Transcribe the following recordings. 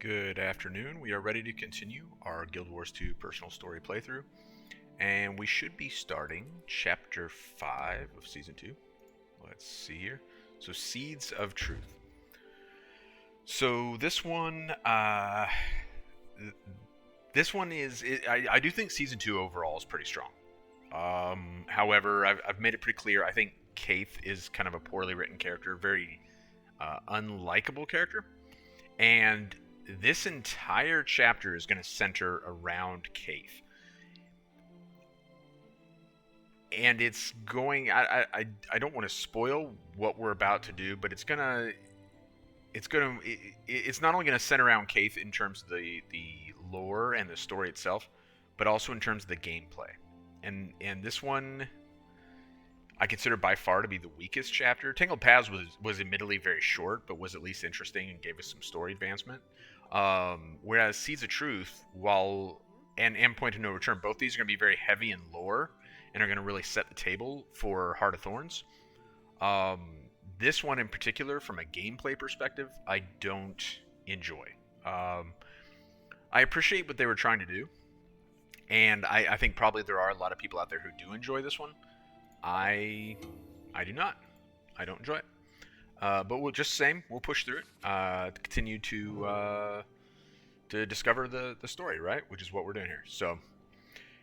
Good afternoon. We are ready to continue our Guild Wars 2 personal story playthrough, and we should be starting Chapter 5 of Season 2. Let's see here. So, Seeds of Truth. So, this one is... I do think Season 2 overall is pretty strong. However, I've made it pretty clear, I think Caithe is kind of a poorly written character, very unlikable character, and this entire chapter is going to center around Caithe. And it's going... I don't want to spoil what we're about to do, but it's not only going to center around Caithe in terms of the lore and the story itself, but also in terms of the gameplay. And this one I consider by far to be the weakest chapter. Tangled Paths was admittedly very short, but was at least interesting and gave us some story advancement. Whereas Seeds of Truth, and Point of No Return, both these are going to be very heavy in lore and are going to really set the table for Heart of Thorns. This one in particular, from a gameplay perspective, I don't enjoy. I appreciate what they were trying to do, and I think probably there are a lot of people out there who do enjoy this one. I do not. I don't enjoy it. But we'll push through it to continue to discover the story, right? Which is what we're doing here. So,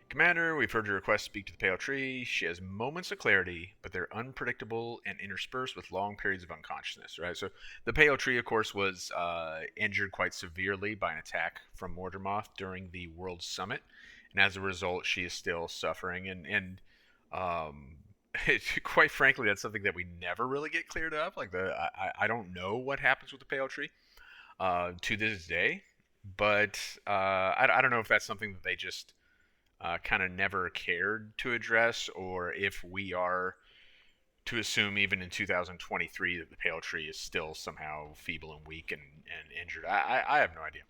Commander, we've heard your request to speak to the Pale Tree. She has moments of clarity, but they're unpredictable and interspersed with long periods of unconsciousness, right? So, the Pale Tree, of course, was injured quite severely by an attack from Mordramoth during the World Summit, and as a result, she is still suffering. And quite frankly, that's something that we never really get cleared up. Like I don't know what happens with the Pale Tree to this day, but I don't know if that's something that they just kind of never cared to address, or if we are to assume even in 2023 that the Pale Tree is still somehow feeble and weak and injured. I have no idea.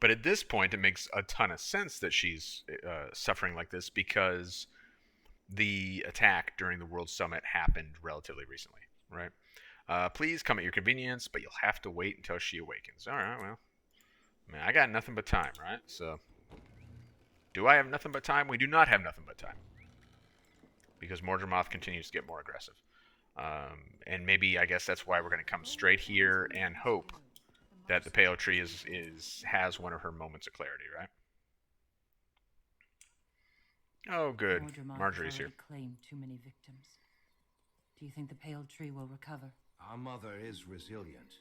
But at this point, it makes a ton of sense that she's suffering like this, because the attack during the World Summit happened relatively recently, right? Please come at your convenience, but you'll have to wait until she awakens. All right, well, man, I got nothing but time, right? So, do I have nothing but time? We do not have nothing but time, because Mordramoth continues to get more aggressive. And maybe, I guess that's why we're going to come straight here and hope that the Pale Tree has one of her moments of clarity, right? Oh, good. Marjorie's here. Claimed too many victims. Do you think the Pale Tree will recover? Our mother is resilient,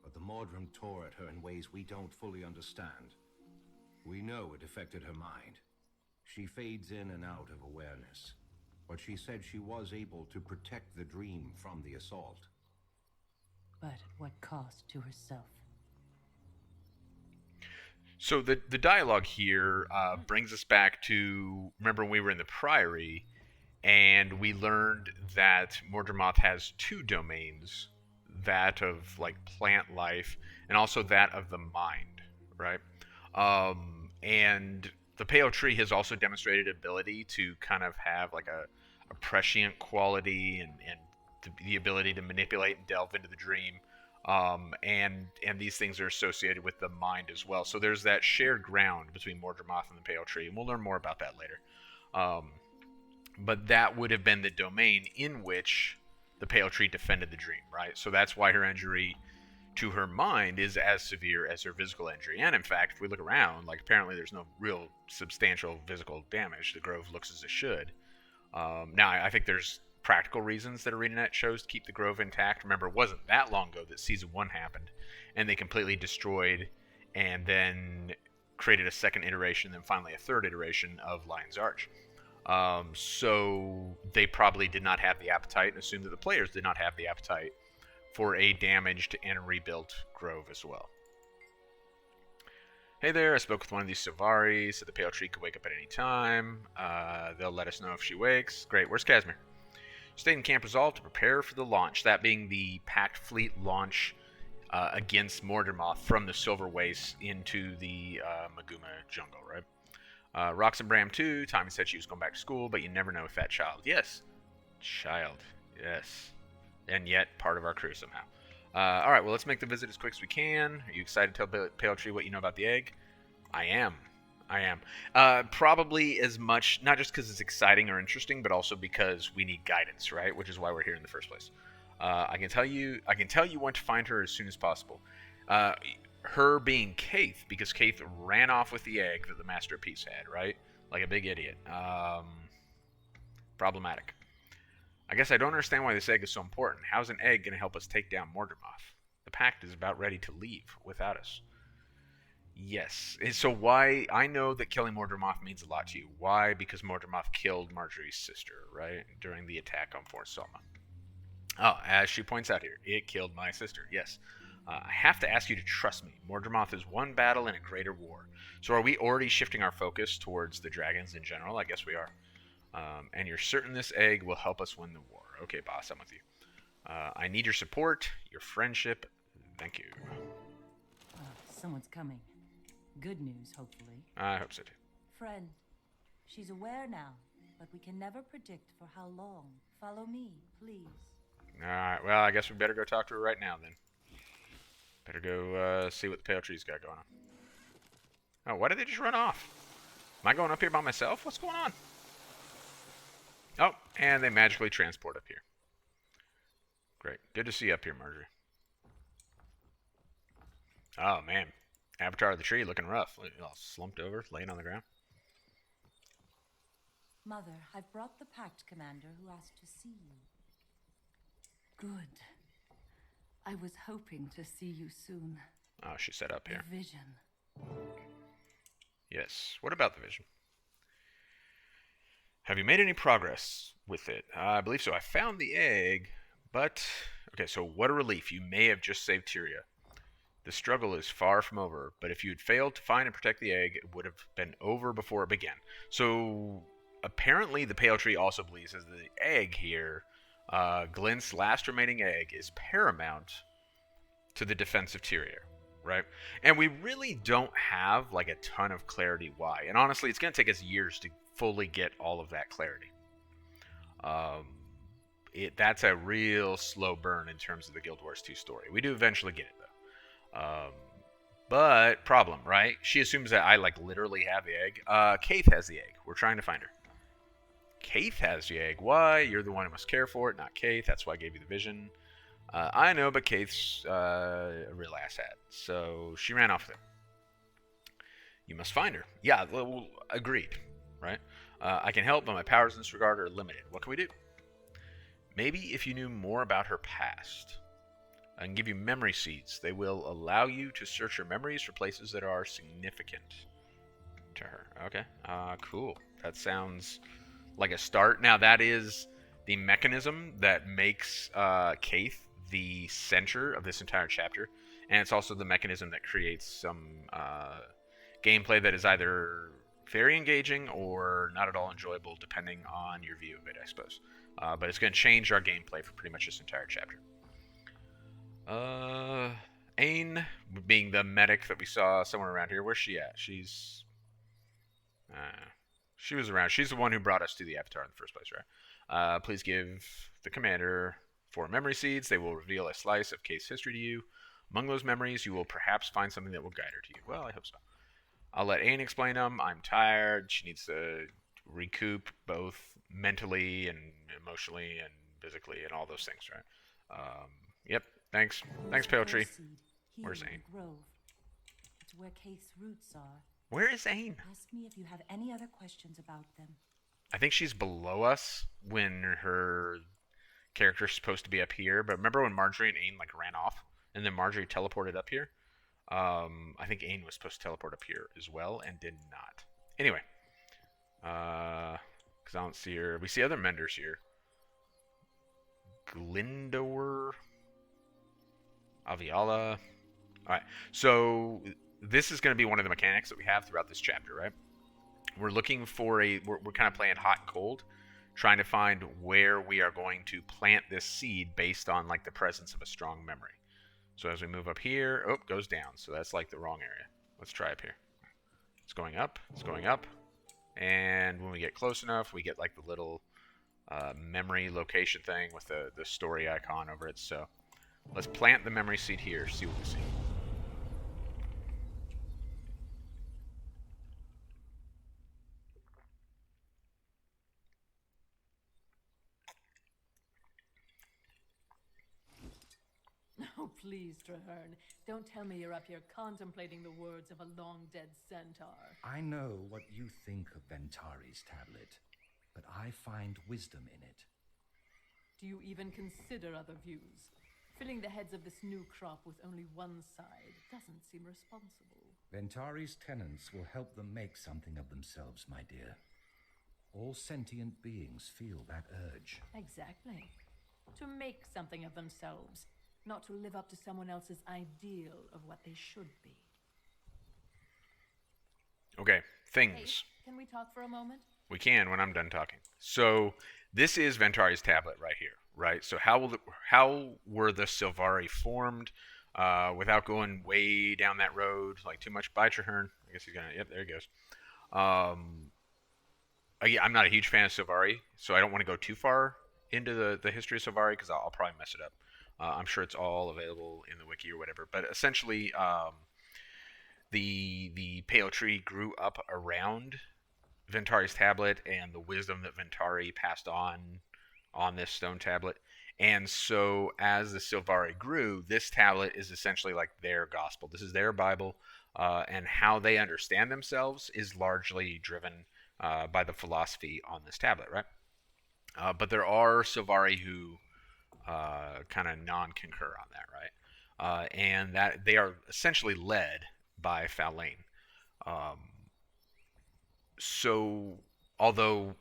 but the Mordrum tore at her in ways we don't fully understand. We know it affected her mind. She fades in and out of awareness, but she said she was able to protect the dream from the assault. But at what cost to herself? So the dialogue here brings us back to, remember when we were in the Priory, and we learned that Mordramoth has two domains, that of like plant life and also that of the mind, right? And the Pale Tree has also demonstrated ability to kind of have like a prescient quality and the ability to manipulate and delve into the dream. And these things are associated with the mind as well. So there's that shared ground between Mordramoth and the Pale Tree, and we'll learn more about that later. But that would have been the domain in which the Pale Tree defended the dream, right? So that's why her injury to her mind is as severe as her physical injury. And in fact, if we look around, like apparently there's no real substantial physical damage. The Grove looks as it should. Now, I think there's practical reasons that ArenaNet chose to keep the Grove intact. Remember, it wasn't that long ago that Season 1 happened, and they completely destroyed and then created a second iteration, then finally a third iteration of Lion's Arch. So they probably did not have the appetite, and assumed that the players did not have the appetite for a damaged and rebuilt Grove as well. Hey there, I spoke with one of these Sylvari, said the Pale Tree could wake up at any time. They'll let us know if she wakes. Great, where's Casimir? Stayed in Camp Resolve to prepare for the launch, that being the Pact Fleet launch against Mordramoth from the Silver Waste into the Maguma jungle, right? Roxanne Bram 2, Tommy said she was going back to school, but you never know with that child. Yes. Child. Yes. And yet part of our crew somehow. All right, well, let's make the visit as quick as we can. Are you excited to tell Pale Tree what you know about the egg? I am. I am. Probably as much, not just because it's exciting or interesting, but also because we need guidance, right? Which is why we're here in the first place. I can tell you when to find her as soon as possible. Uh, Her being Caithe, because Caithe ran off with the egg that the Master of Peace had, right? Like a big idiot. Problematic. I guess I don't understand why this egg is so important. How's an egg going to help us take down Mordermoth? The Pact is about ready to leave without us. Yes. So why? I know that killing Mordermoth means a lot to you. Why? Because Mordermoth killed Marjorie's sister, right? During the attack on Fort Selma. Oh, as she points out here, it killed my sister. Yes. I have to ask you to trust me. Mordermoth is one battle in a greater war. So are we already shifting our focus towards the dragons in general? I guess we are. And you're certain this egg will help us win the war. Okay, boss, I'm with you. I need your support, your friendship. Thank you. Someone's coming. Good news, hopefully. I hope so too. Friend, she's aware now, but we can never predict for how long. Follow me, please. Alright, well, I guess we better go talk to her right now then. Better go see what the Pale Tree's got going on. Oh, why did they just run off? Am I going up here by myself? What's going on? Oh, and they magically transport up here. Great. Good to see you up here, Marjorie. Oh, man. Avatar of the Tree looking rough. All slumped over, laying on the ground. Mother, I've brought the Pact Commander who asked to see you. Good. I was hoping to see you soon. Oh, she set up here. The vision. Yes. What about the vision? Have you made any progress with it? I believe so. I found the egg, but... Okay, so what a relief. You may have just saved Tyria. The struggle is far from over, but if you had failed to find and protect the egg, it would have been over before it began. So, apparently the Pale Tree also believes that the egg here, Glint's last remaining egg, is paramount to the defense of Tyria, right? And we really don't have, like, a ton of clarity why. And honestly, it's going to take us years to fully get all of that clarity. That's a real slow burn in terms of the Guild Wars 2 story. We do eventually get it, though. But problem, right? She assumes that I literally have the egg. Caithe has the egg. We're trying to find her. Caithe has the egg. Why? You're the one who must care for it, not Caithe. That's why I gave you the vision. I know, but Caithe's a real asshat. So she ran off with it. You must find her. Yeah, well, agreed. Right? I can help, but my powers in this regard are limited. What can we do? Maybe if you knew more about her past. I can give you memory seeds. They will allow you to search your memories for places that are significant to her. Okay. Cool. That sounds like a start. Now, that is the mechanism that makes Caithe the center of this entire chapter. And it's also the mechanism that creates some gameplay that is either very engaging or not at all enjoyable, depending on your view of it, I suppose. But it's going to change our gameplay for pretty much this entire chapter. Ain, being the medic that we saw somewhere around here. Where's she at? She was around. She's the one who brought us to the Avatar in the first place, right? Please give the commander 4 memory seeds. They will reveal a slice of Caithe's history to you. Among those memories, you will perhaps find something that will guide her to you. Well, I hope so. I'll let Ain explain them. I'm tired. She needs to recoup both mentally and emotionally and physically and all those things, right? Yep. Thanks. Thanks, Pale Tree. Where's Ain? It's where Caithe's roots are. Where is Ain? Ask me if you have any other questions about them. I think she's below us when her character's supposed to be up here. But remember when Marjorie and Ain ran off, and then Marjorie teleported up here? I think Ain was supposed to teleport up here as well, and did not. Anyway, because I don't see her. We see other menders here. Glindor. Aviala. Alright, so this is going to be one of the mechanics that we have throughout this chapter, right? We're looking for we're kind of playing hot and cold, trying to find where we are going to plant this seed based on the presence of a strong memory. So as we move up here, oh, it goes down, so that's the wrong area. Let's try up here. It's going up, and when we get close enough, we get the little memory location thing with the story icon over it, so Let's plant the memory seed here, see what we see. Oh, please, Traherne. Don't tell me you're up here contemplating the words of a long-dead centaur. I know what you think of Ventari's tablet, but I find wisdom in it. Do you even consider other views? Filling the heads of this new crop with only one side doesn't seem responsible. Ventari's tenets will help them make something of themselves, my dear. All sentient beings feel that urge. Exactly. To make something of themselves, not to live up to someone else's ideal of what they should be. Okay, things. Hey, can we talk for a moment? We can when I'm done talking. So this is Ventari's tablet right here, right? So how were the Sylvari formed? Without going way down that road, like too much. By Traherne, I guess he's gonna. Yep, there he goes. I'm not a huge fan of Sylvari, so I don't want to go too far into the history of Sylvari because I'll probably mess it up. I'm sure it's all available in the wiki or whatever. But essentially, the Pale Tree grew up around Ventari's tablet and the wisdom that Ventari passed on this stone tablet. And so as the Sylvari grew, this tablet is essentially like their gospel. This is their Bible, and how they understand themselves is largely driven by the philosophy on this tablet, right? But there are Sylvari who kind of non-concur on that, right? And that they are essentially led by Faolain. So, although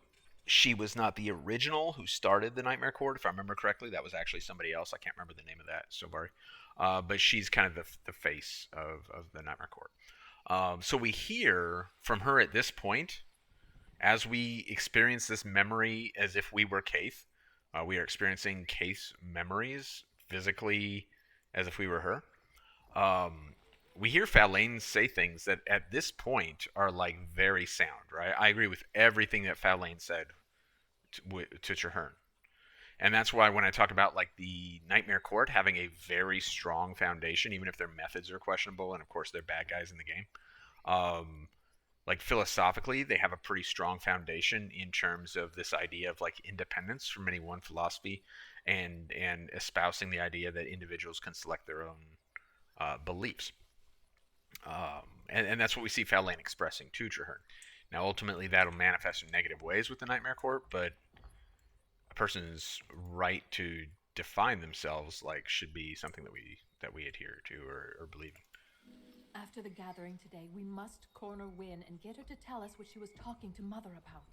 she was not the original who started the Nightmare Court, if I remember correctly, that was actually somebody else. I can't remember the name of that, Sylvari. But she's kind of the face of the Nightmare Court. So we hear from her at this point, as we experience this memory as if we were Caithe. We are experiencing Caithe's memories physically as if we were her. We hear Faolain say things that at this point are like very sound, right? I agree with everything that Faolain said to Traherne. And that's why when I talk about like the Nightmare Court having a very strong foundation, even if their methods are questionable, and of course they're bad guys in the game, like philosophically, they have a pretty strong foundation in terms of this idea of like independence from any one philosophy, and espousing the idea that individuals can select their own beliefs. And that's what we see Faolain expressing to Traherne. Now, ultimately, that'll manifest in negative ways with the Nightmare Court, but a person's right to define themselves like should be something that we adhere to or believe in. After the gathering today, we must corner Wynne and get her to tell us what she was talking to Mother about.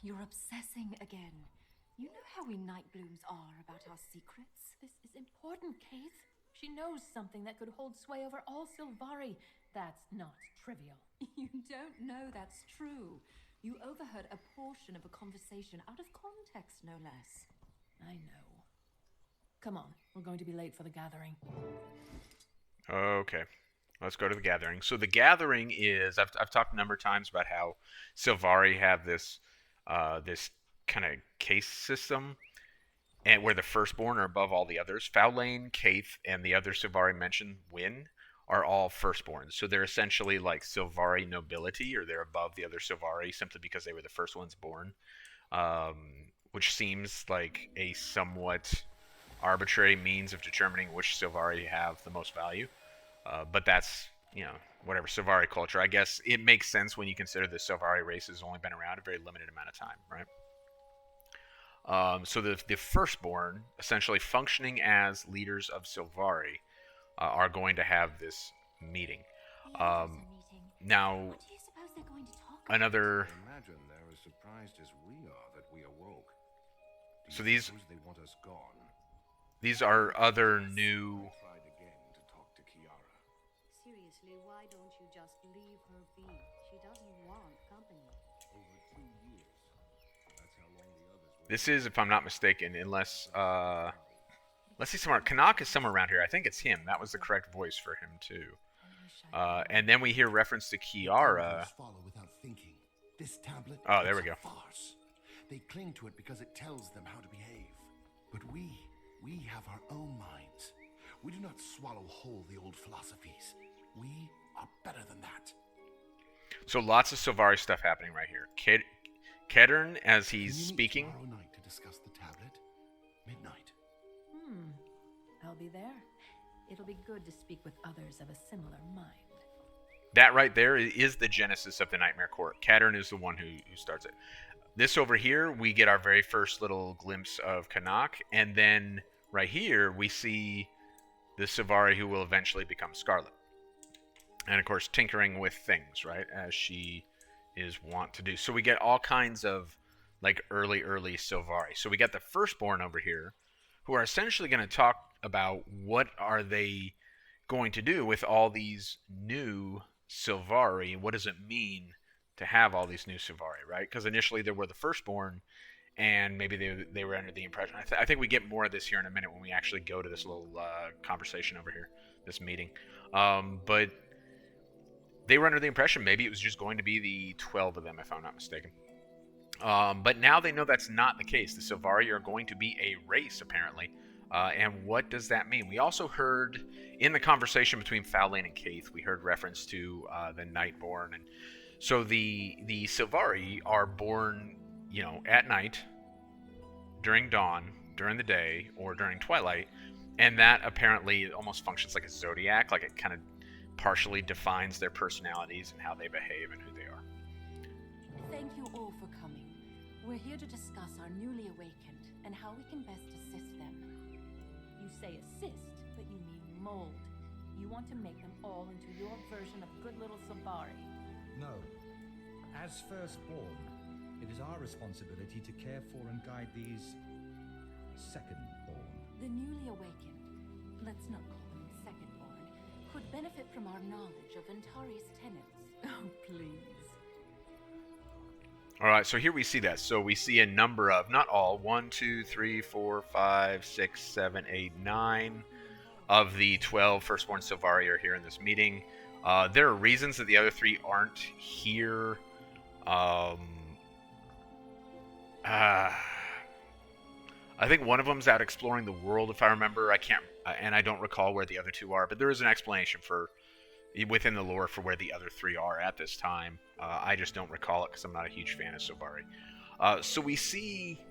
You're obsessing again. You know how we Nightblooms are about our secrets. This is important, Caithe. She knows something that could hold sway over all Sylvari. That's not trivial. You don't know that's true. You overheard a portion of a conversation out of context, no less. I know. Come on, we're going to be late for the gathering. Okay. Let's go to the gathering. So the gathering is I've talked a number of times about how Sylvari have this this kind of case system, and where the firstborn are above all the others. Faolain, Caithe, and the other Sylvari mentioned, Wynne, are all firstborns. So they're essentially like Sylvari nobility, or they're above the other Sylvari simply because they were the first ones born, which seems like a somewhat arbitrary means of determining which Sylvari have the most value. But that's, whatever, Sylvari culture. I guess it makes sense when you consider the Sylvari race has only been around a very limited amount of time, right? So the firstborn, essentially functioning as leaders of Sylvari, are going to have this meeting. Now, What do you suppose they're going to talk about? another... Imagine they're as surprised as we are that we awoke. Do So you these- suppose they want us gone? These are other new... I tried again to talk to Kiara. Seriously, why don't you just leave her be? She doesn't want company. Over 2 years. That's how long the others were. This is, if I'm not mistaken, unless... let's see somewhere. Canak is somewhere around here. I think it's him. That was the correct voice for him, too. And then we hear reference to Kiara. Follow without thinking. This tablet Oh, there is we a go. farce. They cling to it because it tells them how to behave. But we have our own minds. We do not swallow whole the old philosophies. We are better than that. So lots of Sylvari stuff happening right here. Caithe, as he's Can you meet speaking, tomorrow night to discuss the tablet? Midnight. I'll be there. It'll be good to speak with others of a similar mind. that right there is the genesis of the Nightmare Court. Caithe is the one who starts it. This over here, we get our very first little glimpse of Canuck, and then right here, we see the Sylvari who will eventually become Scarlet. And of course, tinkering with things, right, as she is wont to do. So we get all kinds of like early Sylvari. So we got the Firstborn over here, who are essentially going to talk about what are they going to do with all these new Sylvari. What does it mean to have all these new Sylvari, right? Because initially there were the Firstborn, and maybe they were under the impression. I think we get more of this here in a minute when we actually go to this little conversation over here, this meeting. But they were under the impression maybe it was just going to be the 12 of them, if I'm not mistaken. But now they know that's not the case. The Sylvari are going to be a race, apparently. And what does that mean? We also heard in the conversation between Faolain and Caithe, we heard reference to the Nightborn. And so the Sylvari are born, at night, during dawn, during the day, or during twilight. And that apparently almost functions like a zodiac, like it kind of partially defines their personalities and how they behave and who they are. Thank you all for coming. We're here to discuss our newly awakened and how we can best assist them. You say assist, but you mean mold. You want to make them all into your version of good little Sylvari. No. As Firstborn, it is our responsibility to care for and guide these Secondborn. The newly awakened, let's not call them secondborn, could benefit from our knowledge of Antari's tenets. Oh, please. All right, so here we see that. So we see a number of, not all, 1, 2, 3, 4, 5, 6, 7, 8, 9 of the 12 Firstborn Sylvari are here in this meeting. There are reasons that the other 3 aren't here. I think one of them's out exploring the world, if I remember. I can't, and I don't recall where the other 2 are, but there is an explanation for within the lore for where the other 3 are at this time. I just don't recall it because I'm not a huge fan of Sylvari. So we see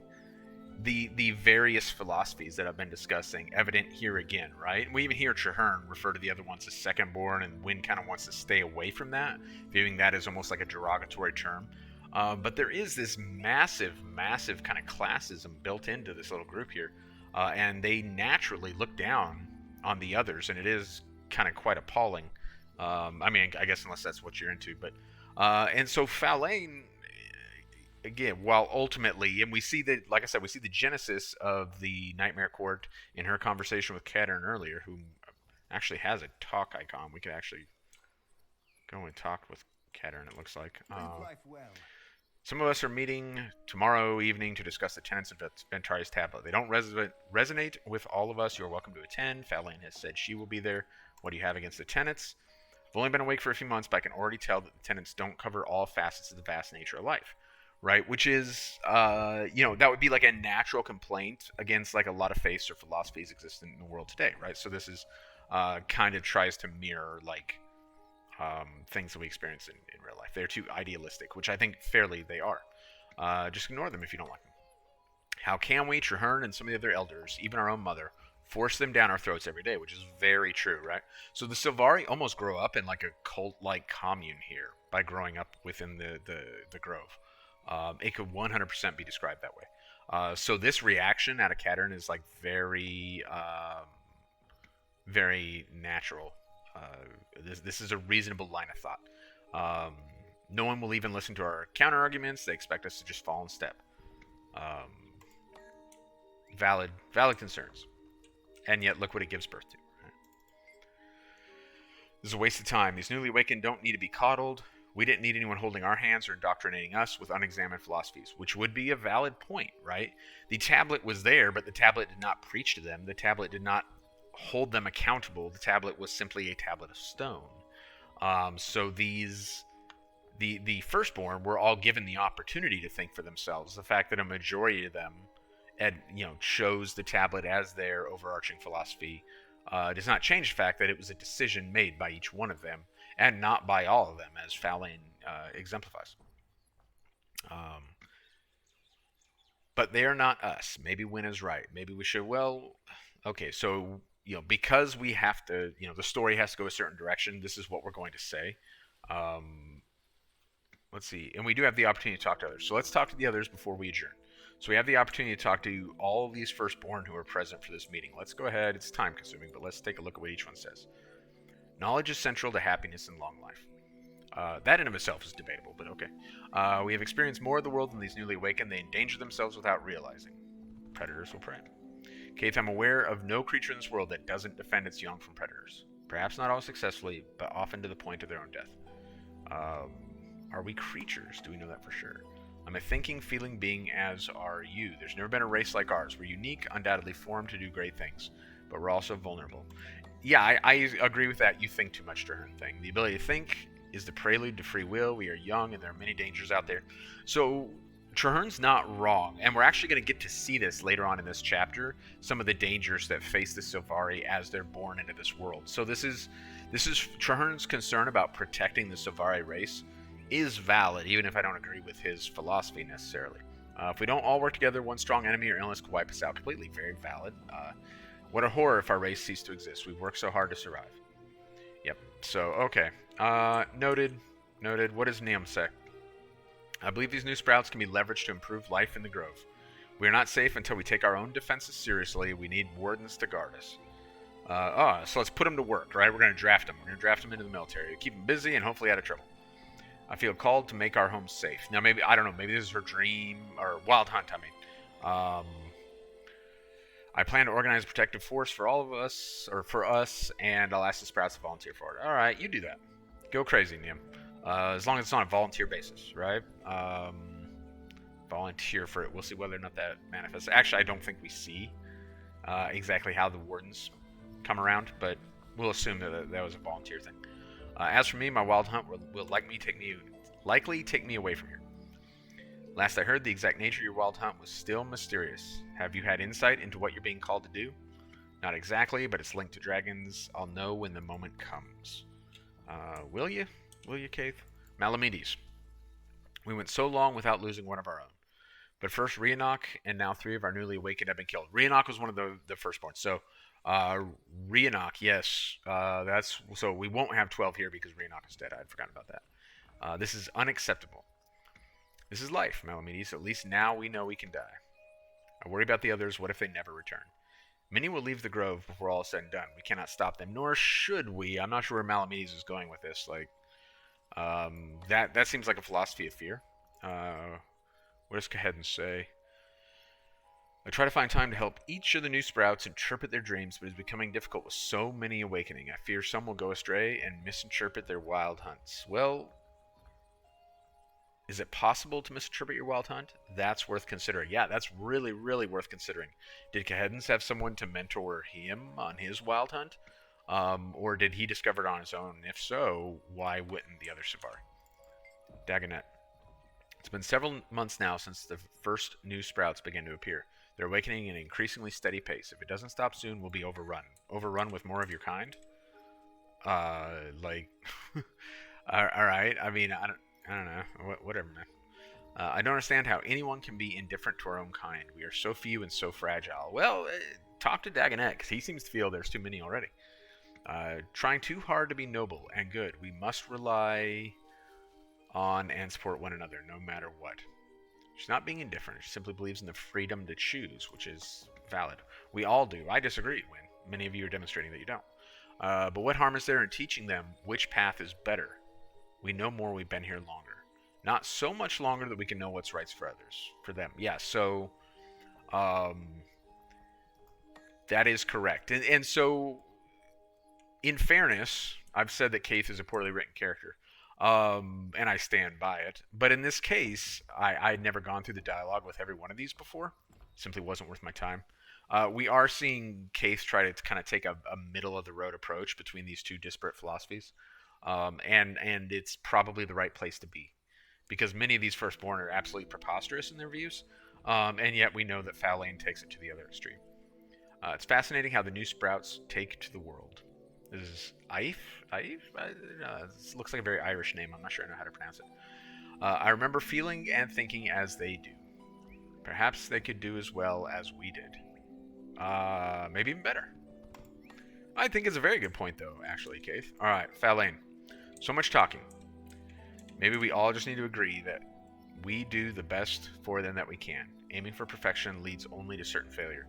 the various philosophies that I've been discussing evident here again, right? We even hear Traherne refer to the other ones as secondborn, and Wynn kind of wants to stay away from that, viewing that as almost like a derogatory term. But there is this massive kind of classism built into this little group here, and they naturally look down on the others, and it is kind of quite appalling. I mean, I guess unless that's what you're into, but and so Faolain, again, while ultimately, and we see that, like I said, we see the genesis of the Nightmare Court in her conversation with Caithe earlier, who actually has a talk icon. We could actually go and talk with Caithe, it looks like. Some of us are meeting tomorrow evening to discuss the tenets of Antari's tablet. They don't resonate with all of us. You're welcome to attend. Faolain has said she will be there. What do you have against the tenets? I've only been awake for a few months, but I can already tell that the tenets don't cover all facets of the vast nature of life, right? Which is, that would be like a natural complaint against like a lot of faiths or philosophies existent in the world today, right? So this is kind of tries to mirror like things that we experience in real life. They're too idealistic, which I think fairly they are. Just ignore them if you don't like them. How can we, Traherne and some of the other elders, even our own mother, force them down our throats every day, which is very true, right? So the Sylvari almost grow up in like a cult-like commune here by growing up within the grove. It could 100% be described that way. So this reaction out of Caithe is like very, very natural. This is a reasonable line of thought. No one will even listen to our counter arguments. They expect us to just fall in step. Valid concerns. And yet, look what it gives birth to. Right? This is a waste of time. These newly awakened don't need to be coddled. We didn't need anyone holding our hands or indoctrinating us with unexamined philosophies, which would be a valid point, right? The tablet was there, but the tablet did not preach to them. The tablet did not hold them accountable. The tablet was simply a tablet of stone. So the firstborn were all given the opportunity to think for themselves. The fact that a majority of them chose the tablet as their overarching philosophy does not change the fact that it was a decision made by each one of them, and not by all of them, as Faline exemplifies. But they are not us. Maybe Wynn is right. Maybe we should, well, okay, so, because we have to, the story has to go a certain direction, this is what we're going to say. Let's see. And we do have the opportunity to talk to others. So let's talk to the others before we adjourn. So we have the opportunity to talk to all of these firstborn who are present for this meeting. Let's go ahead. It's time consuming, but let's take a look at what each one says. Knowledge is central to happiness and long life. That in of itself is debatable, but okay. We have experienced more of the world than these newly awakened. They endanger themselves without realizing. Predators will prey. Caithe, I'm aware of no creature in this world that doesn't defend its young from predators. Perhaps not always successfully, but often to the point of their own death. Are we creatures? Do we know that for sure? I'm a thinking, feeling being, as are you. There's never been a race like ours. We're unique, undoubtedly formed to do great things, but we're also vulnerable. Yeah, I agree with that. You think too much, Traherne thing. The ability to think is the prelude to free will. We are young, and there are many dangers out there. So Traherne's not wrong, and we're actually going to get to see this later on in this chapter, some of the dangers that face the Sylvari as they're born into this world. So this is Traherne's concern about protecting the Sylvari race is valid, even if I don't agree with his philosophy necessarily. If we don't all work together, one strong enemy or illness could wipe us out completely. Very valid. What a horror if our race ceased to exist. We've worked so hard to survive. Yep. So, okay. Noted. What is Neomsec? I believe these new sprouts can be leveraged to improve life in the Grove. We are not safe until we take our own defenses seriously. We need wardens to guard us. So let's put them to work, right? We're going to draft them. We're going to draft them into the military. Keep them busy and hopefully out of trouble. I feel called to make our home safe. Now, maybe, I don't know, maybe this is her dream, or wild hunt, I mean. I plan to organize a protective force for all of us, or for us, and I'll ask the sprouts to volunteer for it. Alright, you do that. Go crazy, Neom. As long as it's on a volunteer basis, right? Volunteer for it. We'll see whether or not that manifests. Actually, I don't think we see exactly how the wardens come around, but we'll assume that was a volunteer thing. As for me, my wild hunt will likely take me away from here. Last I heard, the exact nature of your wild hunt was still mysterious. Have you had insight into what you're being called to do? Not exactly, but it's linked to dragons. I'll know when the moment comes. Will you? Will you, Caithe? Malamides. We went so long without losing one of our own. But first Rhiannoch, and now 3 of our newly awakened have been killed. Rhiannoch was one of the firstborn. So, Rhiannoch, yes. So we won't have 12 here because Rhiannoch is dead. I had forgotten about that. This is unacceptable. This is life, Malamides. At least now we know we can die. I worry about the others. What if they never return? Many will leave the Grove before all is said and done. We cannot stop them, nor should we. I'm not sure where Malamides is going with this. Like, that seems like a philosophy of fear. What does Caithe say? I try to find time to help each of the new sprouts interpret their dreams, but it is becoming difficult with so many awakening. I fear some will go astray and misinterpret their wild hunts. Well, is it possible to misinterpret your wild hunt? That's worth considering. Yeah, that's really, really worth considering. Did Caithe have someone to mentor him on his wild hunt? Or did he discover it on his own? If so, why wouldn't the other Sylvari? Dagonet. It's been several months now since the first new sprouts began to appear. They're awakening at an increasingly steady pace. If it doesn't stop soon, we'll be overrun. Overrun with more of your kind? Alright. I mean, I don't know. Whatever, man. I don't understand how anyone can be indifferent to our own kind. We are so few and so fragile. Well, talk to Dagonet, because he seems to feel there's too many already. Trying too hard to be noble and good. We must rely on and support one another, no matter what. She's not being indifferent. She simply believes in the freedom to choose, which is valid. We all do. I disagree, when many of you are demonstrating that you don't. But what harm is there in teaching them which path is better? We know more, we've been here longer. Not so much longer that we can know what's right for others, for them. Yeah, so that is correct. And so, in fairness, I've said that Caithe is a poorly written character. And I stand by it. But in this case, I'd never gone through the dialogue with every one of these before. Simply wasn't worth my time. We are seeing Caithe try to kind of take a middle-of-the-road approach between these two disparate philosophies. And it's probably the right place to be. Because many of these firstborn are absolutely preposterous in their views. And yet we know that Faline takes it to the other extreme. It's fascinating how the new sprouts take to the world. This is Caithe? Caithe? This looks like a very Irish name. I'm not sure I know how to pronounce it. I remember feeling and thinking as they do. Perhaps they could do as well as we did. Maybe even better. I think it's a very good point, though, actually, Caithe. Alright, Faelain. So much talking. Maybe we all just need to agree that we do the best for them that we can. Aiming for perfection leads only to certain failure.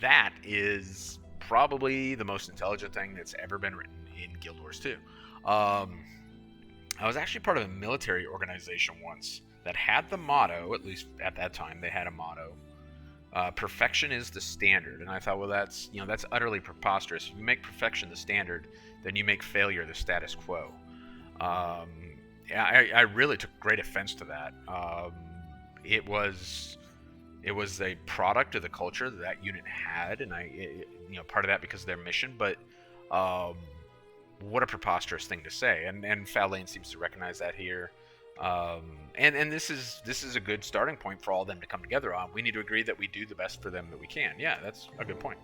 That is probably the most intelligent thing that's ever been written in Guild Wars 2. I was actually part of a military organization once that had the motto, at least at that time, they had a motto. Perfection is the standard, and I thought, well, that's utterly preposterous. If you make perfection the standard, then you make failure the status quo. I really took great offense to that. It was a product of the culture that unit had, and part of that because of their mission. But what a preposterous thing to say, and Faelain seems to recognize that here. And this is a good starting point for all of them to come together on. We need to agree that we do the best for them that we can. Yeah, that's a good point.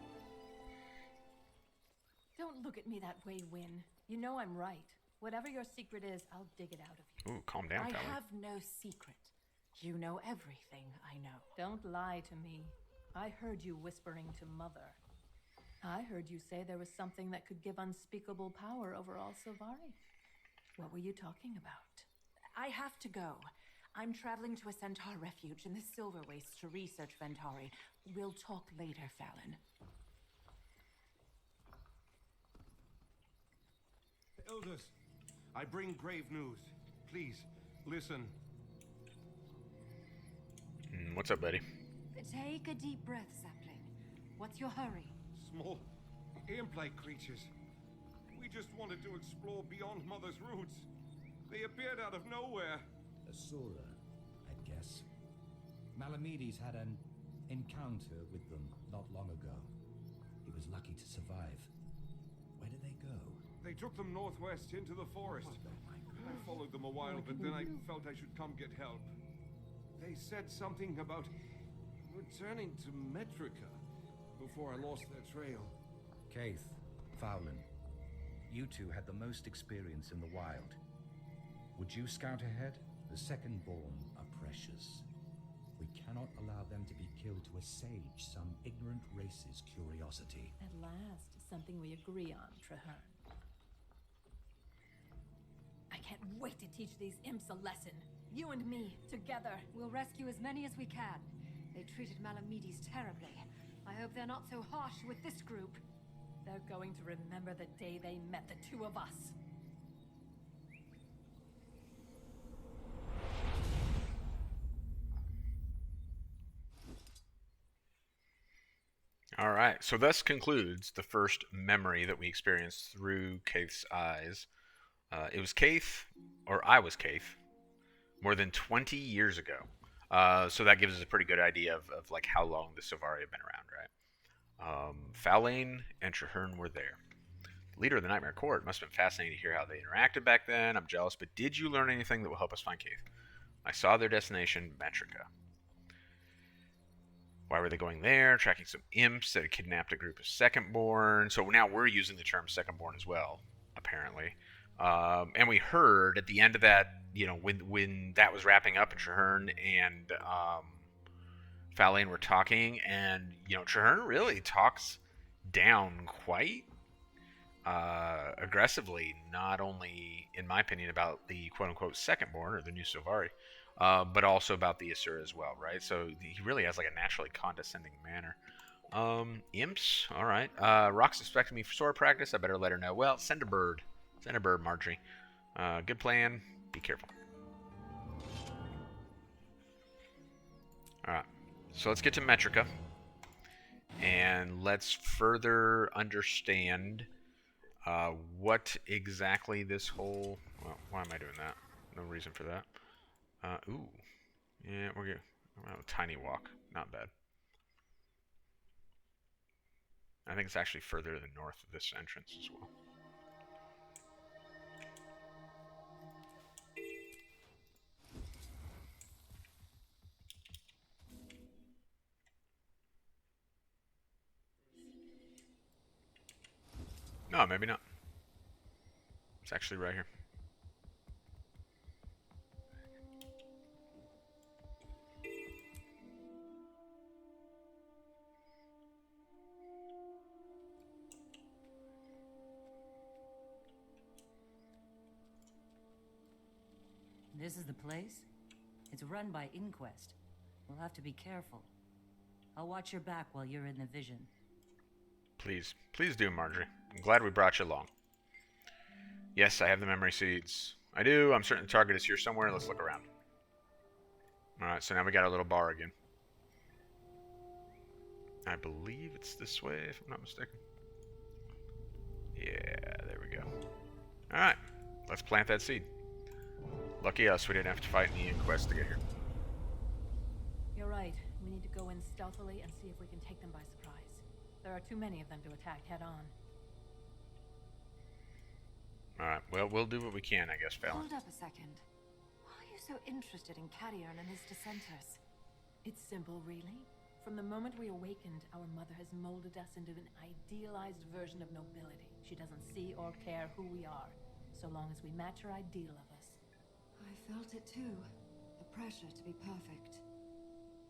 Don't look at me that way, Win. You know I'm right. Whatever your secret is, I'll dig it out of you. Ooh, calm down, Faelain. I have no secret. You know everything I know. Don't lie to me. I heard you whispering to Mother. I heard you say there was something that could give unspeakable power over all Sylvari. What were you talking about? I have to go. I'm traveling to a centaur refuge in the Silver Wastes to research Ventari. We'll talk later, Faelain. Elders, I bring grave news. Please, listen. What's up, buddy? Take a deep breath, Sapling. What's your hurry? Small, imp-like creatures. We just wanted to explore beyond Mother's roots. They appeared out of nowhere. A sorta, I'd guess. Malamides had an encounter with them not long ago. He was lucky to survive. Where did they go? They took them northwest into the forest. I followed them a while, but then I felt I should come get help. They said something about returning to Metrica before I lost their trail. Caithe, Faelain, you two had the most experience in the wild. Would you scout ahead? The second-born are precious. We cannot allow them to be killed to assuage some ignorant race's curiosity. At last, something we agree on, Traherne. I can't wait to teach these imps a lesson. You and me, together. We'll rescue as many as we can. They treated Malamides terribly. I hope they're not so harsh with this group. They're going to remember the day they met the two of us. All right, so thus concludes the first memory that we experienced through Caithe's eyes. It was Caithe, or I was Caithe, more than 20 years ago. So that gives us a pretty good idea of like how long the Sylvari have been around, right? Faelain and Traherne were there. The leader of the Nightmare Court must have been fascinating to hear how they interacted back then. I'm jealous, but did you learn anything that will help us find Caithe? I saw their destination, Metrica. Why were they going there? Tracking some imps that had kidnapped a group of Secondborn. So now we're using the term Secondborn as well, apparently. And we heard at the end of that, when that was wrapping up, and Traherne and Faelain were talking, and Traherne really talks down quite aggressively, not only, in my opinion, about the quote-unquote Secondborn, or the new Sylvari, but also about the Asura as well, right? So he really has like a naturally condescending manner. Imps, all right. Rock's expecting me for sword practice. I better let her know. Well, send a bird. Send a bird, Marjorie. Good plan. Be careful. All right. So let's get to Metrica. And let's further understand what exactly this whole... Well, why am I doing that? No reason for that. Ooh. Yeah, we're good. A tiny walk. Not bad. I think it's actually further to the north of this entrance as well. No, maybe not. It's actually right here. This is the place? It's run by Inquest. We'll have to be careful. I'll watch your back while you're in the vision. Please. Please do, Marjorie. I'm glad we brought you along. Yes, I have the memory seeds. I do. I'm certain the target is here somewhere. Let's look around. Alright, so now we got our little bar again. I believe it's this way, if I'm not mistaken. Yeah, there we go. Alright, let's plant that seed. Lucky us, we didn't have to fight in the Inquest to get here. You're right. We need to go in stealthily and see if we can take them by surprise. There are too many of them to attack head-on. Alright, well, we'll do what we can, I guess, Fallon. Hold up a second. Why are you so interested in Caithe and his dissenters? It's simple, really. From the moment we awakened, our mother has molded us into an idealized version of nobility. She doesn't see or care who we are, so long as we match her ideal of us. I felt it too. The pressure to be perfect.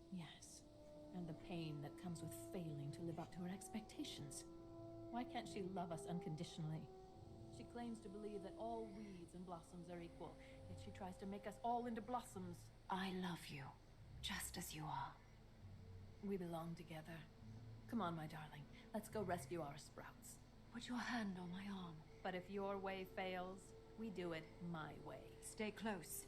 Yes, and the pain that comes with failing to live up to her expectations. Why can't she love us unconditionally? She claims to believe that all weeds and blossoms are equal, yet she tries to make us all into blossoms. I love you, just as you are. We belong together. Come on, my darling. Let's go rescue our sprouts. Put your hand on my arm. But if your way fails, we do it my way. Stay close.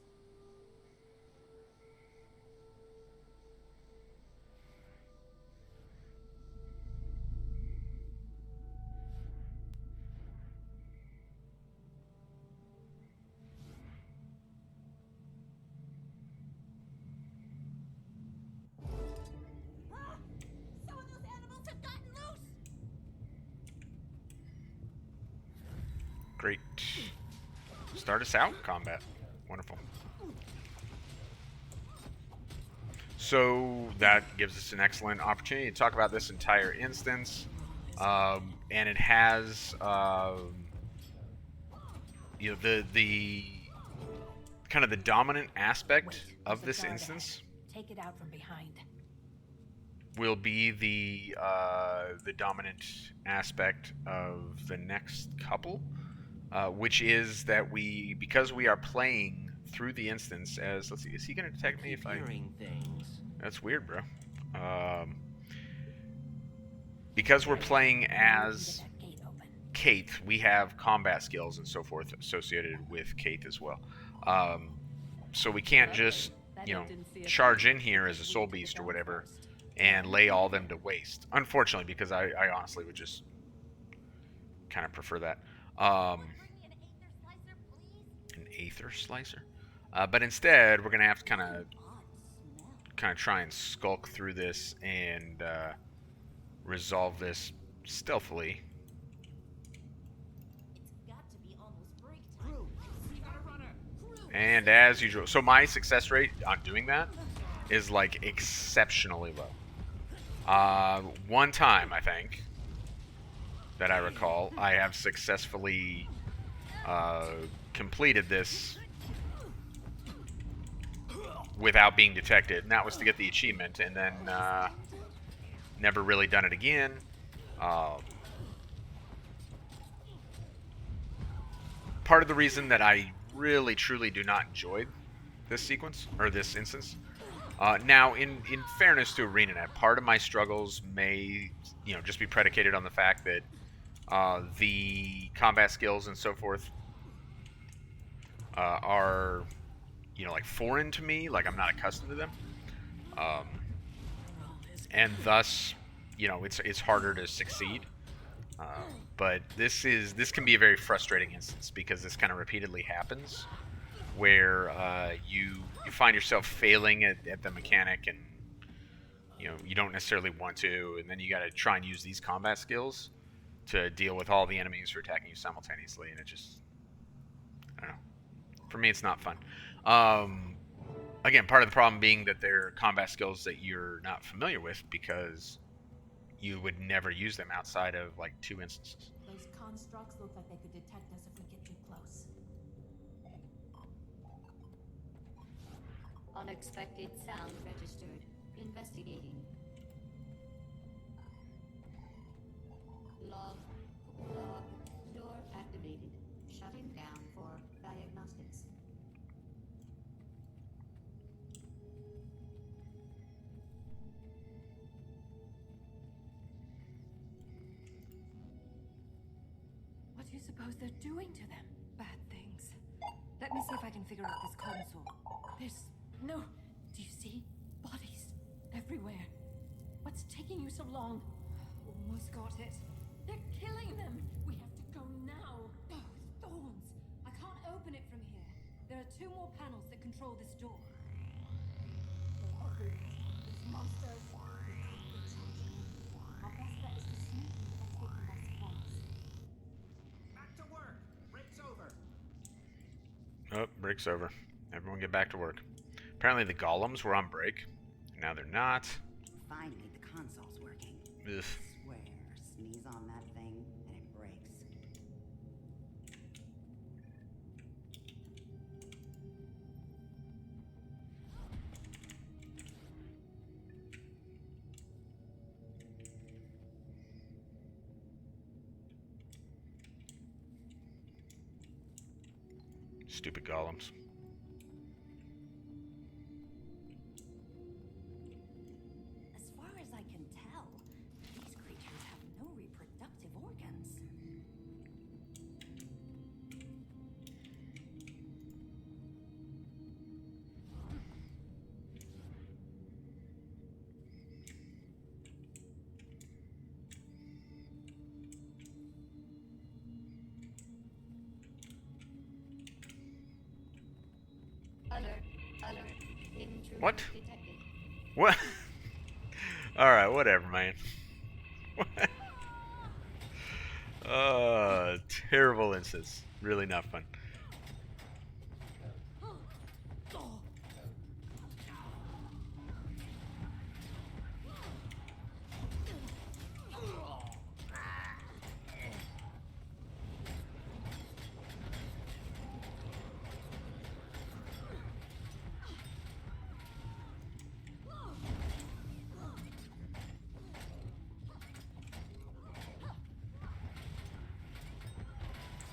Great. Start us out, combat. Wonderful. So that gives us an excellent opportunity to talk about this entire instance. And it has, you know, the kind of the dominant aspect of this instance. Take it out from behind. Will be the dominant aspect of the next couple, which is that because we are playing through the instance as, let's see, is he gonna detect me if I? Hearing things. That's weird, bro. Because we're playing as Caithe, we have combat skills and so forth associated with Caithe as well. So we can't just, you know, charge in here as a soul beast or whatever and lay all them to waste. Unfortunately, because I honestly would just kind of prefer that. An Aether Slicer? But instead, we're going to have to kind of try and skulk through this and resolve this stealthily. And as usual, so my success rate on doing that is like exceptionally low. One time, I think, that I recall, I have successfully completed this without being detected, and that was to get the achievement, and then never really done it again. Part of the reason that I really truly do not enjoy this sequence, or this instance, now in fairness to ArenaNet, part of my struggles may, you know, just be predicated on the fact that the combat skills and so forth are, you know, like foreign to me, like I'm not accustomed to them, and thus, you know, it's harder to succeed. But this can be a very frustrating instance because this kind of repeatedly happens, where you find yourself failing at the mechanic, and you know you don't necessarily want to, and then you got to try and use these combat skills to deal with all the enemies who are attacking you simultaneously, and it just, I don't know. For me, it's not fun. Again, part of the problem being that they're combat skills that you're not familiar with because you would never use them outside of like 2 instances. Those constructs look like they could detect us if we get too close. Unexpected sound registered. Investigating. Log. Door activated. Shutting down for diagnostics. What do you suppose they're doing to them? Bad things. Let me see if I can figure out this console. There's no... Do you see? Bodies everywhere. What's taking you so long? Almost got it. They're killing them. We have to go now. Oh, thorns! I can't open it from here. There are 2 more panels that control this door. These monsters. Our best bet is to sneak in and take them by surprise. Back to work. Break's over. Oh, break's over. Everyone get back to work. Apparently the golems were on break. Now they're not. Finally, the console's working. Ugh. Swear, sneeze on that thing and it breaks. Stupid golems. As far as I can tell, these creatures have no reproductive organs. Alert. Intruder What? detected. What? Alright, whatever, man. Terrible instance. Really not fun.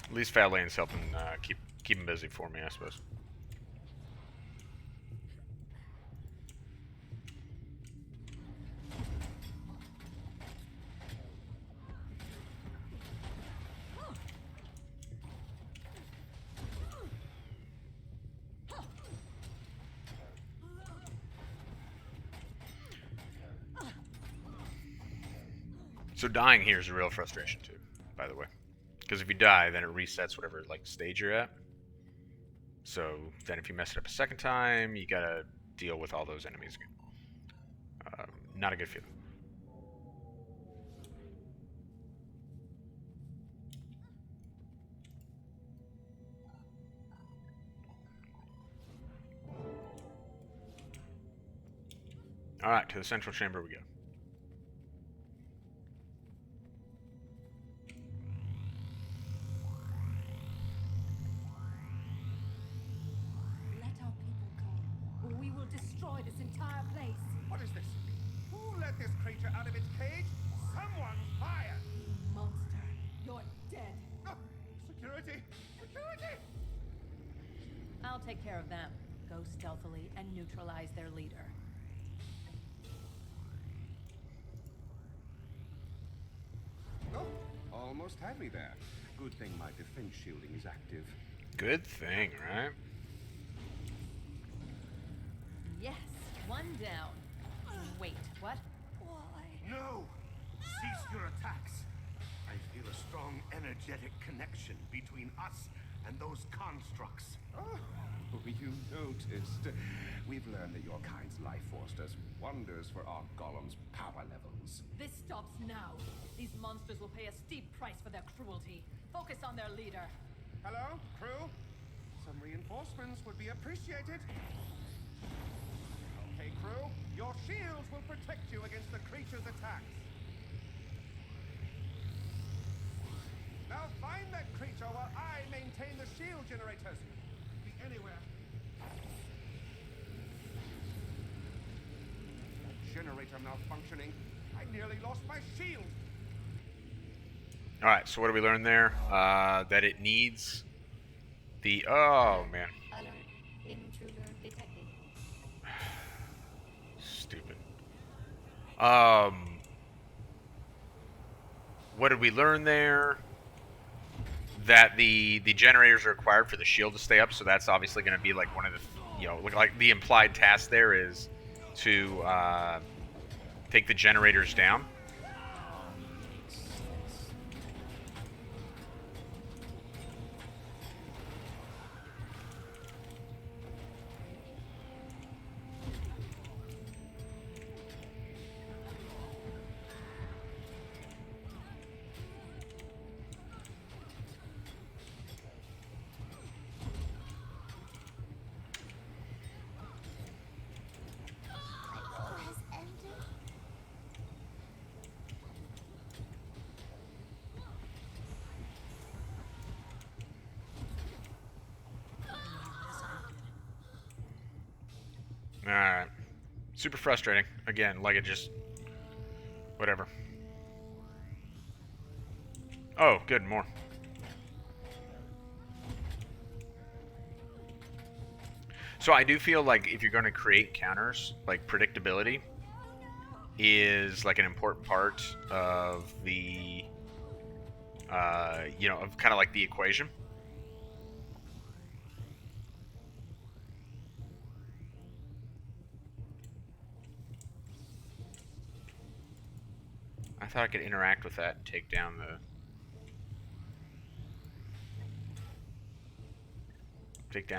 At least Fat Lane's helping keep him busy for me, I suppose. So dying here is a real frustration too, by the way. Because if you die, then it resets whatever like stage you're at. So then if you mess it up a second time, you gotta deal with all those enemies again. Not a good feeling. Alright, to the central chamber we go. Let our people go, or we will destroy this entire place. What is this? Who let this creature out of its cage? Someone fire! Monster, you're dead. Ah, security! Security! I'll take care of them. Go stealthily and neutralize their leader. Oh, almost had me there. Good thing my defense shielding is active. Good thing, right? Yes, one down. Wait, what? No! Cease your attacks! I feel a strong energetic connection between us and those constructs. Oh, you noticed. We've learned that your kind's life force does wonders for our golem's power levels. This stops now. These monsters will pay a steep price for their cruelty. Focus on their leader. Hello, crew? Some reinforcements would be appreciated. Okay, crew, your shields will protect you against the creature's attacks. generators. Be anywhere. That generator malfunctioning. I nearly lost my shield. All right. So what do we learn there? That it needs the. Oh man. Alert. Intruder detected. Stupid. What did we learn there? That the generators are required for the shield to stay up, so that's obviously going to be like one of the, like the implied task there is to take the generators down. Alright. Super frustrating. Again, like it just... Whatever. Oh, good, more. So I do feel like if you're going to create counters, like predictability is like an important part of the, of kind of like the equation. I thought I could interact with that and take down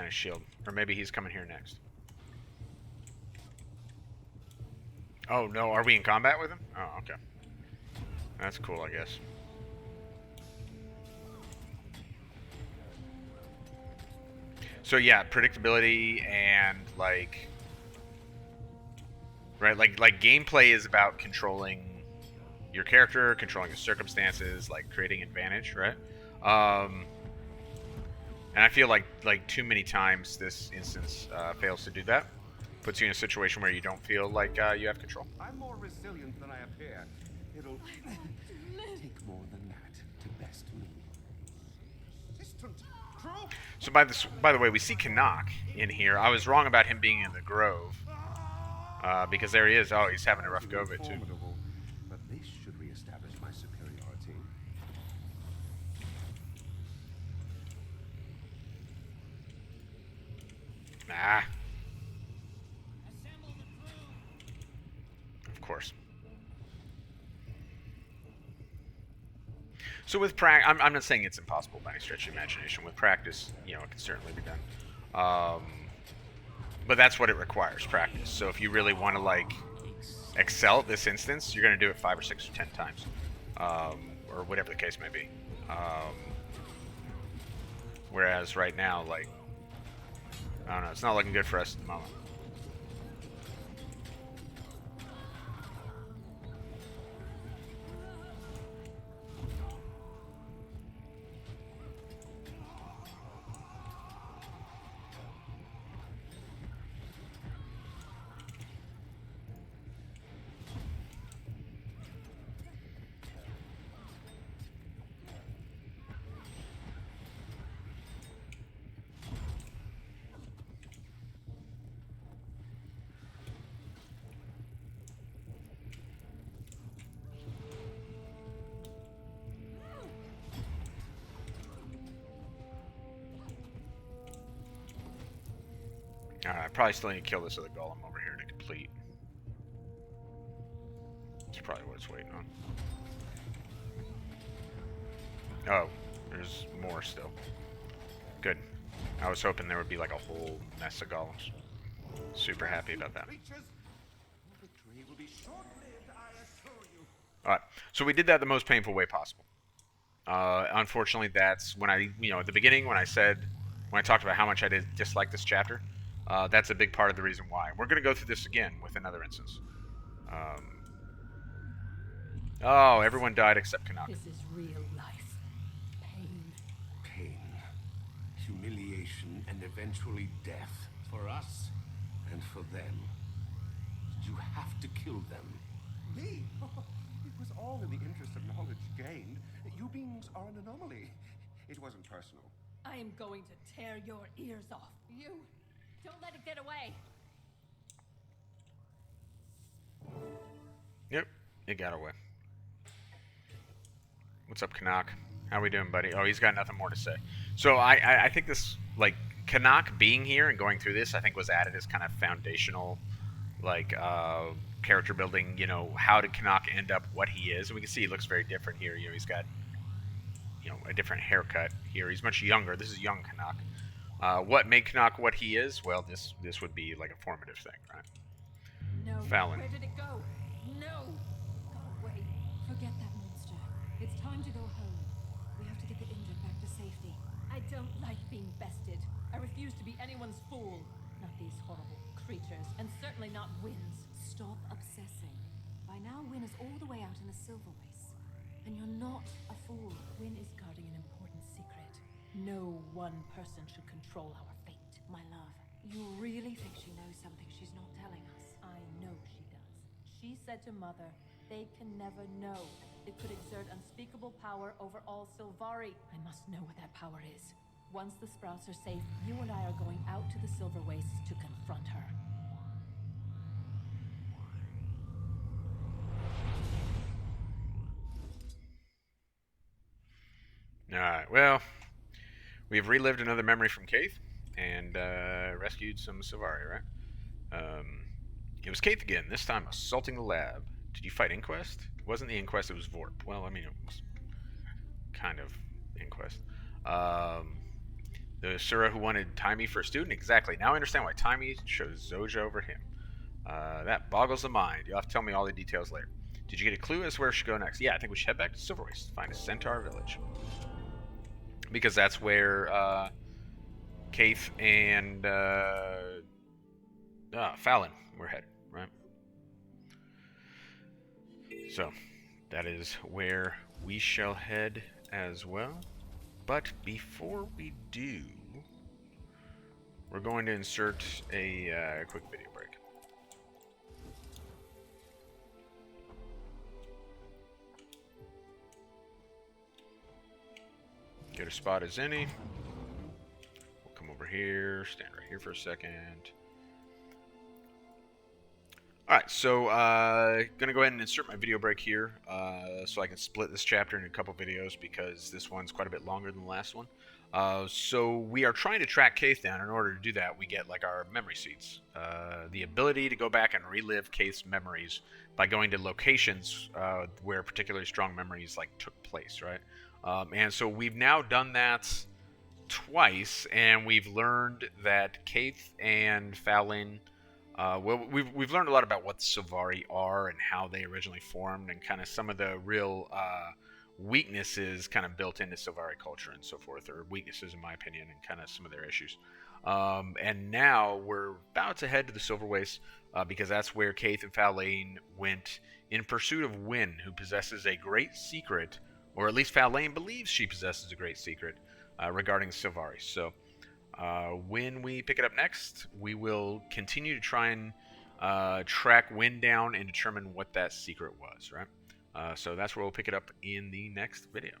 his shield. Or maybe he's coming here next. Oh no, are we in combat with him? Oh, okay. That's cool, I guess. So yeah, predictability and like... Right, like gameplay is about controlling your character, controlling the circumstances, like creating advantage, right? And I feel like too many times this instance fails to do that. Puts you in a situation where you don't feel like you have control. I'm more resilient than I appear. It'll take more than that to best me. Assistant crew. So by the way, we see Caithe in here. I was wrong about him being in the Grove. Because there he is. Oh, he's having a rough go of it, too. But this should reestablish my superiority. Nah. Of course. So with practice, I'm not saying it's impossible by any stretch of the imagination. With practice, it can certainly be done. But that's what it requires, practice. So if you really want to, like, excel at this instance, you're going to do it 5 or 6 or 10 times. Or whatever the case may be. Whereas right now, like, I don't know, it's not looking good for us at the moment. I probably still need to kill this other golem over here to complete. That's probably what it's waiting on. Oh, there's more still. Good. I was hoping there would be like a whole mess of golems. Super happy about that. Alright, so we did that the most painful way possible. Unfortunately, that's when I, at the beginning when I talked about how much I did dislike this chapter, that's a big part of the reason why. We're going to go through this again with another instance. Oh, everyone died except Caithe. This is real life. Pain. Pain. humiliation, and eventually death. For us and for them. You have to kill them. Me? It was all in the interest of knowledge gained. You beings are an anomaly. It wasn't personal. I am going to tear your ears off. You don't let it get away. Yep, it got away. What's up, Canuck? How we doing, buddy? Oh, he's got nothing more to say. So I think this, like, Canuck being here and going through this, I think was added as kind of foundational, like, character building. You know, how did Canuck end up what he is? And we can see he looks very different here. You know, he's got, you know, a different haircut here. He's much younger. This is young Canuck. What made Canuck what he is? Well, this would be like a formative thing, right? No. Fallon. Where did it go? No. Go away. Forget that monster. It's time to go home. We have to get the injured back to safety. I don't like being bested. I refuse to be anyone's fool. Not these horrible creatures, and certainly not Wynn's. Stop obsessing. By now, Wynn is all the way out in a Sylvari. And you're not a fool. Wynn is guarding an important secret. No one person should control our fate. My love, you really think she knows something she's not telling us? I know she does. She said to Mother, they can never know. It could exert unspeakable power over all Sylvari. I must know what that power is. Once the Sprouts are safe, you and I are going out to the Silver Wastes to confront her. Alright, well, we've relived another memory from Caithe and rescued some Sylvari, right? It was Caithe again, this time assaulting the lab. Did you fight Inquest? It wasn't the Inquest, it was Vorp. Well, I mean, it was kind of Inquest. The Sura who wanted Taimi for a student? Exactly. Now I understand why Taimi chose Zoja over him. That boggles the mind. You'll have to tell me all the details later. Did you get a clue as to where we should go next? Yeah, I think we should head back to Sylvari to find a Centaur village. Because that's where Caithe and Fallon were headed, right? So, that is where we shall head as well. But before we do, we're going to insert a quick video break. Get a spot as any. We'll come over here, stand right here for a second. Alright, so gonna go ahead and insert my video break here so I can split this chapter into a couple videos because this one's quite a bit longer than the last one. So we are trying to track Caithe down. In order to do that, we get like our memory seeds. The ability to go back and relive Caithe's memories by going to locations where particularly strong memories like took place, right? And so we've now done that twice, and we've learned that Caithe and Fallon, well, we've learned a lot about what the Sylvari are and how they originally formed, and kind of some of the real weaknesses kind of built into Sylvari culture and so forth, or weaknesses in my opinion, and kind of some of their issues. And now we're about to head to the Silver Wastes because that's where Caithe and Fallon went in pursuit of Wynn, who possesses a great secret. Or at least Fallon believes she possesses a great secret regarding Sylvari. So when we pick it up next, we will continue to try and track Wynn down and determine what that secret was, right? So that's where we'll pick it up in the next video.